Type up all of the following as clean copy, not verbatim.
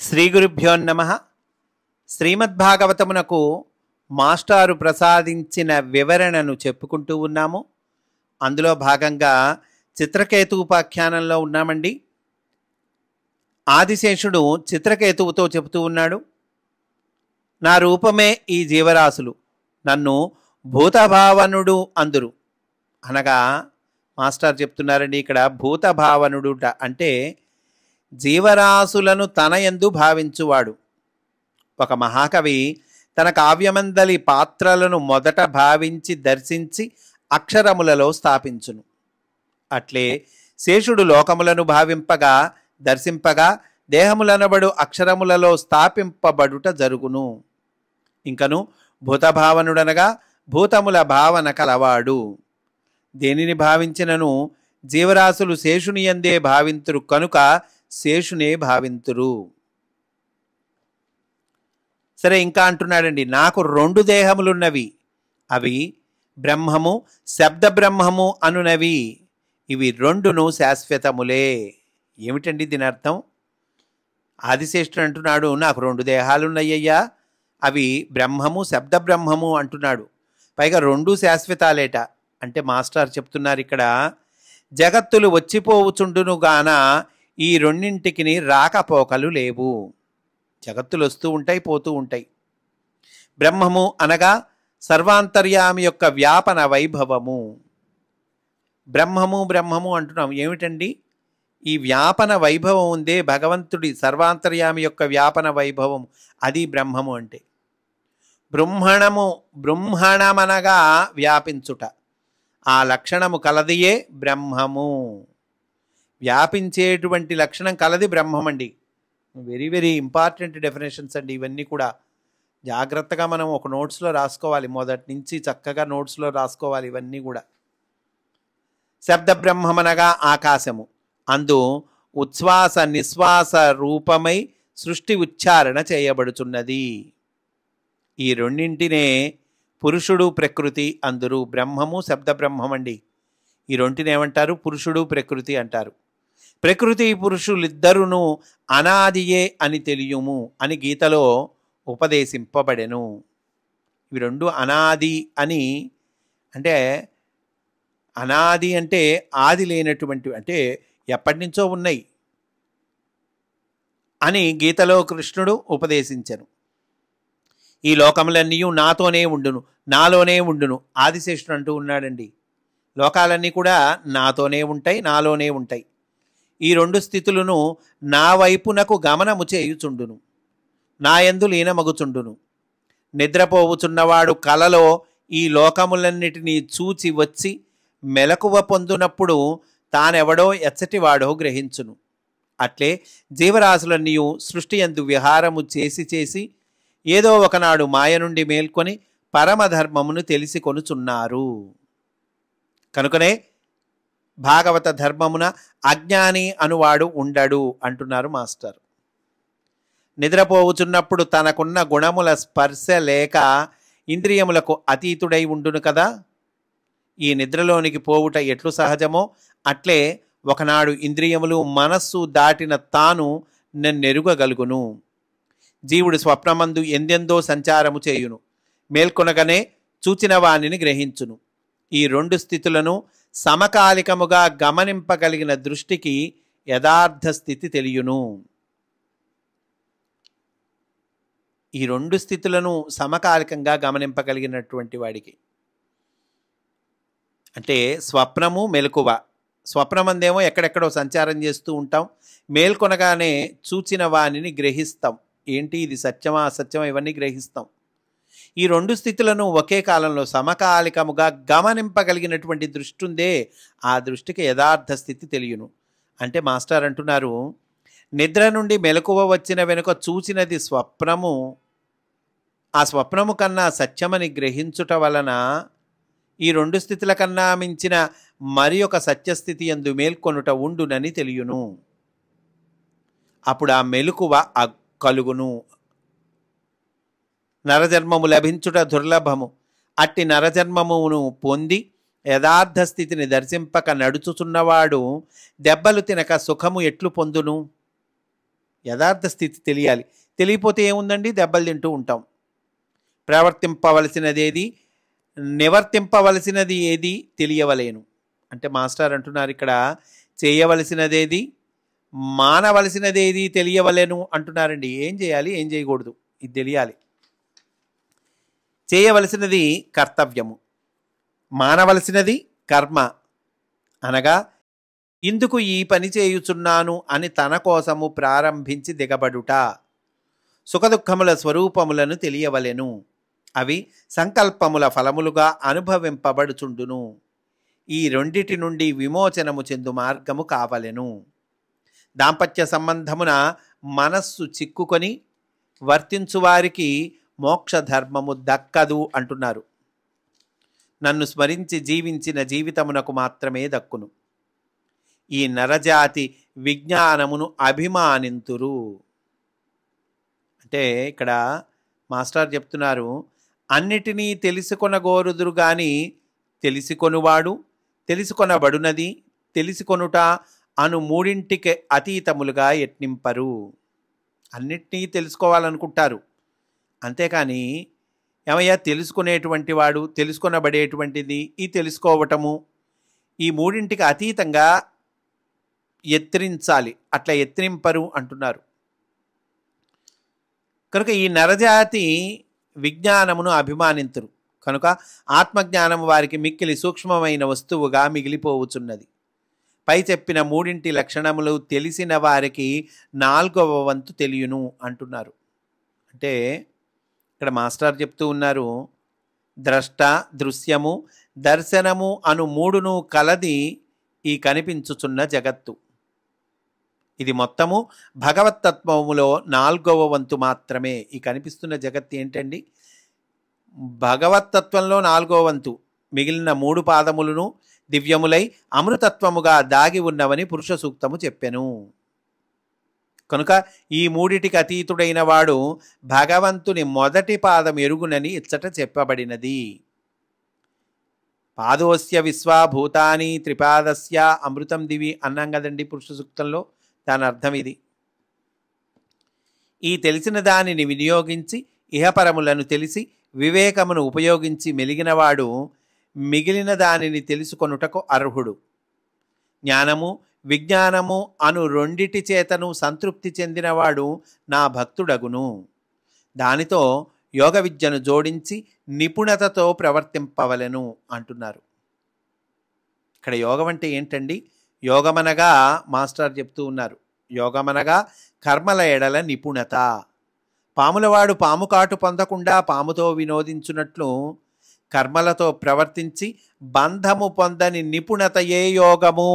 శ్రీ గురుభ్యో నమః. శ్రీమద్భాగవతమునకు మాస్టారు ప్రసాదించిన వివరణను చెప్పుకుంటూ ఉన్నాము. అందులో భాగంగా చిత్రకేతు ఉపాఖ్యానంలో ఉన్నామండి. ఆదిశేషుడు చిత్రకేతువుతో చెబుతూ ఉన్నాడు, నా రూపమే ఈ జీవరాశులు, నన్ను భూతభావనుడు అందురు. అనగా మాస్టర్ చెప్తున్నారండి, ఇక్కడ భూతభావనుడుట అంటే జీవరాశులను తన యందు భావించువాడు. ఒక మహాకవి తన కావ్యమందలి పాత్రలను మొదట భావించి దర్శించి అక్షరములలో స్థాపించును. అట్లే శేషుడు లోకములను భావింపగా దర్శింపగా దేహములనబడు అక్షరములలో స్థాపింపబడుట జరుగును. ఇంకను భూతభావనుడనగా భూతముల భావన కలవాడు. దేనిని భావించినను జీవరాశులు శేషుని యందే భావింతురు కనుక శేషునే భావింతురు. సరే, ఇంకా అంటున్నాడండి, నాకు 2 దేహములున్నవి, అవి బ్రహ్మము శబ్ద బ్రహ్మము అనునవి, ఇవి 2ను శాశ్వతములే. ఏమిటండి దీని అర్థం? ఆదిశేషుడు అంటున్నాడు, నాకు 2 దేహాలున్నయ్యా, అవి బ్రహ్మము శబ్ద బ్రహ్మము అంటున్నాడు. పైగా 2 శాశ్వతాలేట. అంటే మాస్టర్ చెప్తున్నారు, ఇక్కడ జగత్తులు వచ్చిపోవుచుండును గాన ఈ రెండింటికి రాకపోకలు లేవు. జగత్తులు వస్తూ ఉంటాయి, పోతూ ఉంటాయి. బ్రహ్మము అనగా సర్వాంతర్యామి యొక్క వ్యాపన వైభవము. బ్రహ్మము బ్రహ్మము అంటున్నాం, ఏమిటండి? ఈ వ్యాపన వైభవం ఉందే భగవంతుడి సర్వాంతర్యామి యొక్క వ్యాపన వైభవం, అది బ్రహ్మము అంటే. బ్రహ్మణమనగా వ్యాపించుట, ఆ లక్షణము కలదియే బ్రహ్మము. వ్యాపించేటువంటి లక్షణం కలది బ్రహ్మం అండి. వెరీ వెరీ ఇంపార్టెంట్ డెఫినేషన్స్ అండి ఇవన్నీ కూడా. జాగ్రత్తగా మనం ఒక నోట్స్లో రాసుకోవాలి, మొదటి నుంచి చక్కగా నోట్స్లో రాసుకోవాలి ఇవన్నీ కూడా. శబ్ద బ్రహ్మమనగా ఆకాశము, అందు ఉచ్ఛ్వాస నిశ్వాస రూపమై సృష్టి ఉచ్చారణ చేయబడుచున్నది. ఈ రెండింటినే పురుషుడు ప్రకృతి అందురు. బ్రహ్మము శబ్ద బ్రహ్మం అండి. ఈ రెంటిని ఏమంటారు? పురుషుడు ప్రకృతి అంటారు. ప్రకృతి పురుషులిద్దరును అనాదియే అని తెలియము అని గీతలో ఉపదేశింపబడెను. ఇవి 2 అనాది అని, అంటే అనాది అంటే ఆది లేనటువంటి, అంటే ఎప్పటి నుంచో ఉన్నాయి అని గీతలో కృష్ణుడు ఉపదేశించెను. ఈ లోకములన్నీ నాతోనే ఉండును, నాలోనే ఉండును ఆదిశేషుడు అంటూ ఉన్నాడండి. లోకాలన్నీ కూడా నాతోనే ఉంటాయి, నాలోనే ఉంటాయి. ఈ 2 స్థితులను నా వైపునకు గమనము చేయుచుండును, నా యందు లీనమగుచుండును. నిద్రపోవుచున్నవాడు కలలో ఈ లోకములన్నిటినీ చూచి వచ్చి మెలకువ పొందునప్పుడు తానెవడో ఎచ్చటివాడో గ్రహించును. అట్లే జీవరాశులన్నీ సృష్టి యందు విహారము చేసి చేసి ఏదో ఒకనాడు మాయ నుండి మేల్కొని పరమధర్మమును తెలిసి కొనుచున్నారు. కనుకనే భాగవత ధర్మమున అజ్ఞాని అనువాడు ఉండడు అంటున్నారు మాస్టర్. నిద్రపోవుచున్నప్పుడు తనకున్న గుణముల స్పర్శ లేక ఇంద్రియములకు అతీతుడై ఉండును కదా. ఈ నిద్రలోనికి పోవుట ఎట్లు సహజమో అట్లే ఒకనాడు ఇంద్రియములు మనస్సు దాటిన తాను నన్నెరుగగలుగును. జీవుడు స్వప్నమందు ఎందెందో సంచారము చేయును, మేల్కొనగానే చూచిన వాణిని గ్రహించును. ఈ 2 స్థితులను సమకాలికముగా గమనింపగలిగిన దృష్టికి యథార్థ స్థితి తెలియను. ఈ 2 స్థితులను సమకాలికంగా గమనింపగలిగినటువంటి వాడికి, అంటే స్వప్నము మెలకువ. స్వప్నమందేమో ఎక్కడెక్కడో సంచారం చేస్తూ ఉంటాం, మేల్కొనగానే చూచిన వాణిని గ్రహిస్తాం. ఏంటి ఇది సత్యమా అసత్యమా ఇవన్నీ గ్రహిస్తాం. ఈ 2 స్థితులను ఒకే కాలంలో సమకాలికముగా గమనింపగలిగినటువంటి దృష్టి ఉందే, ఆ దృష్టికి యథార్థ స్థితి తెలియను. అంటే మాస్టర్ అంటున్నారు, నిద్ర నుండి మెలకువ వచ్చిన వెనుక చూచినది స్వప్నము, ఆ స్వప్నము కన్నా సత్యమని గ్రహించుట వలన ఈ 2 స్థితుల కన్నా మించిన మరి ఒక సత్యస్థితి యందు మేల్కొనుట ఉండునని తెలియను. అప్పుడు ఆ మెలకువ కలుగును. నరజన్మము లభించుట దుర్లభము. అట్టి నరజన్మమును పొంది యథార్థ స్థితిని దర్శింపక నడుచుచున్నవాడు దెబ్బలు తినక సుఖము ఎట్లు పొందును? యథార్థ స్థితి తెలియాలి. తెలియపోతే ఏముందండి, దెబ్బలు తింటూ ఉంటాం. ప్రవర్తింపవలసినదేది, నివర్తింపవలసినది ఏది తెలియవలేను. అంటే మాస్టర్ అంటున్నారు ఇక్కడ, చేయవలసినదేది, మానవలసినదేది తెలియవలేను అంటున్నారండి. ఏం చేయాలి, ఏం చేయకూడదు, ఇది తెలియాలి. చేయవలసినది కర్తవ్యము, మానవలసినది కర్మ. అనగా ఇందుకు ఈ పని చేయుచున్నాను అని తన కోసము ప్రారంభించి దిగబడుట. సుఖదుఖముల స్వరూపములను తెలియవలెను. అవి సంకల్పముల ఫలములుగా అనుభవింపబడుచుండును. ఈ రెండిటి నుండి విమోచనము చెందు మార్గము కావలెను. దాంపత్య సంబంధమున మనస్సు చిక్కుకొని వర్తించువారికి మోక్ష ధర్మము దక్కదు అంటున్నారు. నన్ను స్మరించి జీవించిన జీవితమునకు మాత్రమే దక్కును. ఈ నరజాతి విజ్ఞానమును అభిమానింతురు. అంటే ఇక్కడ మాస్టర్ చెప్తున్నారు, అన్నిటినీ తెలుసుకొనగోరుదురు గాని తెలిసికొనువాడు, తెలుసుకొనబడునది, తెలుసుకొనుట అను మూడింటికి అతీతములుగా యత్నింపరు. అన్నిటినీ తెలుసుకోవాలనుకుంటారు, అంతేకాని ఏమయ్యా తెలుసుకునేటువంటి వాడు, తెలుసుకొనబడేటువంటిది, ఈ తెలుసుకోవటము, ఈ మూడింటికి అతీతంగా యత్నించాలి. అట్లా యత్నింపరు అంటున్నారు. కనుక ఈ నరజాతి విజ్ఞానమును అభిమానింతురు. కనుక ఆత్మజ్ఞానము వారికి మిక్కిలి సూక్ష్మమైన వస్తువుగా మిగిలిపోవచ్చున్నది. పై చెప్పిన మూడింటి లక్షణములు తెలిసిన వారికి 4వ వంతు తెలియను అంటున్నారు. అంటే ఇక్కడ మాస్టర్ చెప్తూ ఉన్నారు, ద్రష్ట, దృశ్యము, దర్శనము అను మూడును కలది ఈ కనిపించుచున్న జగత్తు. ఇది మొత్తము భగవత్తత్వములో 4వ వంతు మాత్రమే. ఈ కనిపిస్తున్న జగత్తు ఏంటండి, భగవత్తత్వంలో 4వ వంతు. మిగిలిన 3 పాదములను దివ్యములై అమృతత్వముగా దాగి ఉన్నవని పురుష సూక్తము చెప్పెను. కనుక ఈ మూడిటికి అతీతుడైన వాడు భగవంతుని మొదటి పాదం ఎరుగునని ఇచ్చట చెప్పబడినది. పాదోస్య విశ్వాభూతాని త్రిపాదస్య అమృతం దివి అన్నాం కదండి పురుష సూక్తంలో. దాని అర్థం ఇది. ఈ తెలిసిన దానిని వినియోగించి ఇహపరములను తెలిసి వివేకమును ఉపయోగించి మెలిగినవాడు మిగిలిన దానిని తెలుసుకొనుటకు అర్హుడు. జ్ఞానము, విజ్ఞానము అను రెండిటి చేతను సంతృప్తి చెందినవాడు నా భక్తుడగును. దానితో యోగ విద్యను జోడించి నిపుణతతో ప్రవర్తింపవలెను అంటున్నారు. ఇక్కడ యోగం అంటే ఏంటండి? యోగమనగా మాస్టర్ చెప్తూ ఉన్నారు, యోగమనగా కర్మల ఎడల నిపుణత. పాములవాడు పాము కాటు పొందకుండా పాముతో వినోదించున్నట్లు కర్మలతో ప్రవర్తించి బంధము పొందని నిపుణతయే యోగము.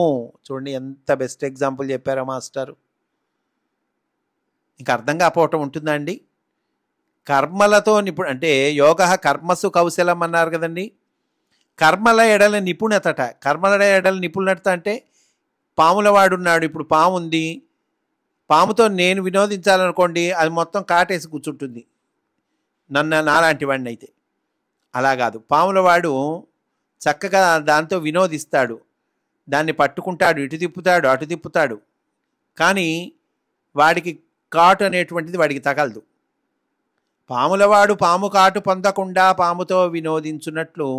చూడండి ఎంత బెస్ట్ ఎగ్జాంపుల్ చెప్పారో మాస్టారు. ఇంకా అర్థం కాకపోవటం ఉంటుందా అండి? కర్మలతో అంటే యోగ కర్మసు కౌశలం అన్నారు కదండి. కర్మల ఎడల నిపుణతట. కర్మల ఎడల నిపుణత అంటే పాములవాడున్నాడు, ఇప్పుడు పాము ఉంది, పాముతో నేను వినోదించాలనుకోండి, అది మొత్తం కాటేసి కూర్చుంటుంది నాలాంటి వాడిని అయితే. అలా కాదు, పాములవాడు చక్కగా దాంతో వినోదిస్తాడు, దాన్ని పట్టుకుంటాడు, ఇటు తిప్పుతాడు అటు తిప్పుతాడు, కానీ వాడికి కాటు అనేటువంటిది వాడికి తగలదు. పాములవాడు పాము కాటు పొందకుండా పాముతో వినోదించున్నట్లు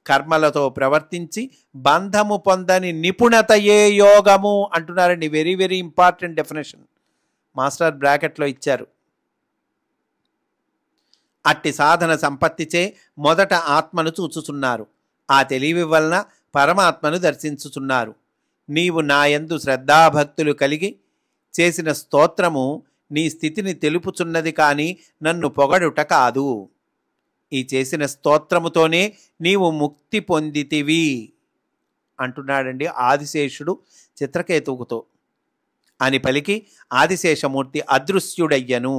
కర్మలతో ప్రవర్తించి బంధము పొందని నిపుణతయే యోగము అంటున్నారండి. Very very important definition master బ్రాకెట్లో ఇచ్చారు. అట్టి సాధన సంపత్తిచే మొదట ఆత్మను చూచుచున్నారు, ఆ తెలివి వలన పరమాత్మను దర్శించుచున్నారు. నీవు నాయందు శ్రద్ధాభక్తులు కలిగి చేసిన స్తోత్రము నీ స్థితిని తెలుపుచున్నది కానీ నన్ను పొగడుట కాదు. ఈ చేసిన స్తోత్రముతోనే నీవు ముక్తి పొందితివి అంటున్నాడండి ఆదిశేషుడు చిత్రకేతువుతో అని పలికి ఆదిశేషమూర్తి అదృశ్యుడయ్యను.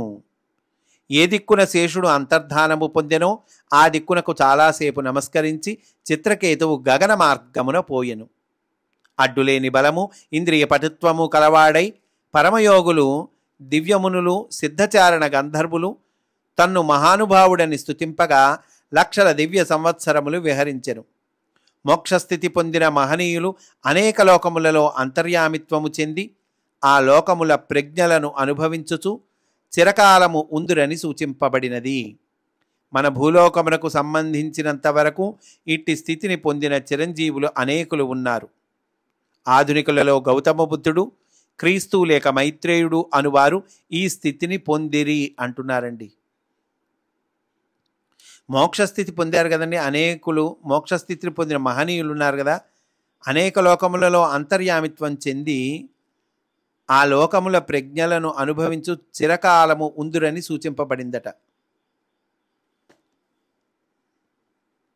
ఏ దిక్కున శేషుడు అంతర్ధానము పొందెనో ఆ దిక్కునకు చాలాసేపు నమస్కరించి చిత్రకేతువు గగన మార్గమున పోయెను. అడ్డులేని బలము ఇంద్రియ పటుత్వము కలవాడై పరమయోగులు, దివ్యమునులు, సిద్ధచారణ గంధర్వులు తన్ను మహానుభావుడని స్తుతింపగా లక్షల దివ్య సంవత్సరములు విహరించెను. మోక్షస్థితి పొందిన మహనీయులు అనేక లోకములలో అంతర్యామిత్వము చెంది ఆ లోకముల ప్రజ్ఞలను అనుభవించుచు చిరకాలము ఉందురని సూచింపబడినది. మన భూలోకమునకు సంబంధించినంత వరకు ఇట్టి స్థితిని పొందిన చిరంజీవులు అనేకులు ఉన్నారు. ఆధునికులలో గౌతమ బుద్ధుడు, క్రీస్తు లేక మైత్రేయుడు అనువారు ఈ స్థితిని పొందిరి అంటున్నారండి. మోక్షస్థితి పొందారు కదండి, అనేకులు మోక్షస్థితిని పొందిన మహనీయులు ఉన్నారు కదా. అనేక లోకములలో అంతర్యామిత్వం చెంది ఆ లోకముల ప్రజ్ఞలను అనుభవించు చిరకాలము ఉందురని సూచింపబడిందట.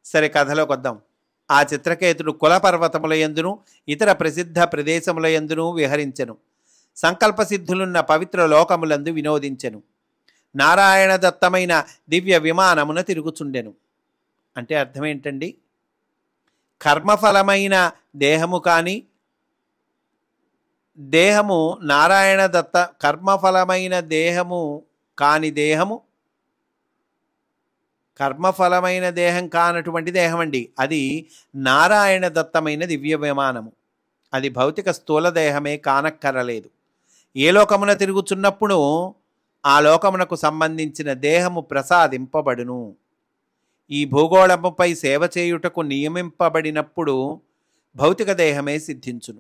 సరే, కథలోకి వద్దాం. ఆ చిత్రకేతుడు కులపర్వతముల యందును ఇతర ప్రసిద్ధ ప్రదేశముల యందును విహరించెను. సంకల్పసిద్ధులున్న పవిత్ర లోకములందు వినోదించెను. నారాయణ దత్తమైన దివ్య విమానమున తిరుగుచుండెను. అంటే అర్థం ఏంటండి? కర్మఫలమైన దేహము కానీ, దేహము నారాయణ దత్త కర్మఫలమైన దేహము కాని దేహము, కర్మఫలమైన దేహం కానటువంటి దేహం అండి. అది నారాయణ దత్తమైన దివ్య విమానము. అది భౌతిక స్థూల దేహమే కానక్కరలేదు. ఏ లోకమున తిరుగుచున్నప్పుడు ఆ లోకమునకు సంబంధించిన దేహము ప్రసాదింపబడును. ఈ భూగోళముపై సేవ చేయుటకు నియమింపబడినప్పుడు భౌతిక దేహమే సిద్ధించును.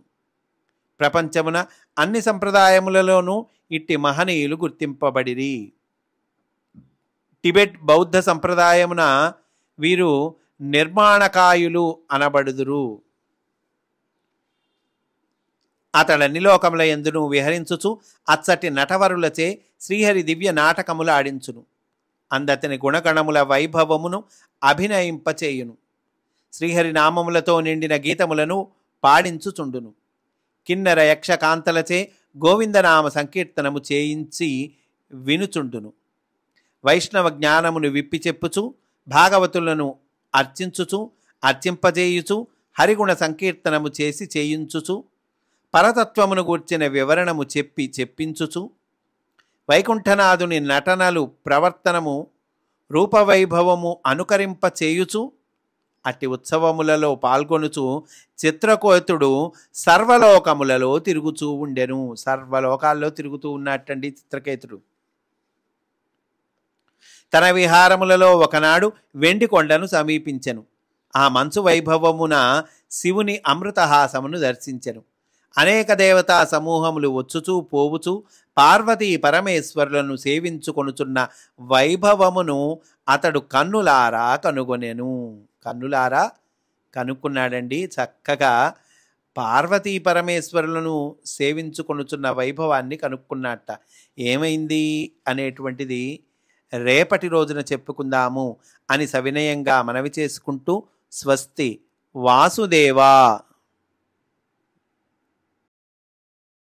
ప్రపంచమున అన్ని సంప్రదాయములలోనూ ఇట్టి మహనీయులు గుర్తింపబడిరి. టిబెట్ బౌద్ధ సంప్రదాయమున వీరు నిర్మాణకాయులు అనబడుదురు. అతడన్ని లోకముల యందును విహరించుచు అచ్చటి నటవరులచే శ్రీహరి దివ్య నాటకములు ఆడించును. అందతని గుణగణముల వైభవమును అభినయింపచేయును. శ్రీహరి నామములతో నిండిన గీతములను పాడించుచుండును. కిన్నెర యక్షకాంతలచే గోవిందనామ సంకీర్తనము చేయించి వినుచుండును. వైష్ణవ జ్ఞానమును విప్పి చెప్పుచు భాగవతులను అర్చించుచు అర్చింపజేయుచు హరిగుణ సంకీర్తనము చేసి చేయించుచు పరతత్వమును గూర్చిన వివరణము చెప్పించుచు వైకుంఠనాథుని నటనలు ప్రవర్తనము రూపవైభవము అనుకరింపచేయుచు అట్టి ఉత్సవములలో పాల్గొనుచు చిత్రకేతుడు సర్వలోకములలో తిరుగుచూ ఉండెను. సర్వలోకాల్లో తిరుగుతూ ఉన్నట్టండి చిత్రకేతుడు. తన విహారములలో ఒకనాడు వెండి కొండను సమీపించెను. ఆ మంచు వైభవమున శివుని అమృతహాసమును దర్శించెను. అనేక దేవతా సమూహములు వచ్చుచూ పోవుచూ పార్వతీ పరమేశ్వరులను సేవించుకొనుచున్న వైభవమును అతడు కన్నులారా కనుగొనెను. కన్నులారా కనుక్కున్నాడండి. చక్కగా పార్వతీ పరమేశ్వరులను సేవించుకొనుచున్న వైభవాన్ని కనుక్కున్నట్ట. ఏమైంది అనేటువంటిది రేపటి రోజున చెప్పుకుందాము అని సవినయంగా మనవి చేసుకుంటూ స్వస్తి. వాసుదేవా.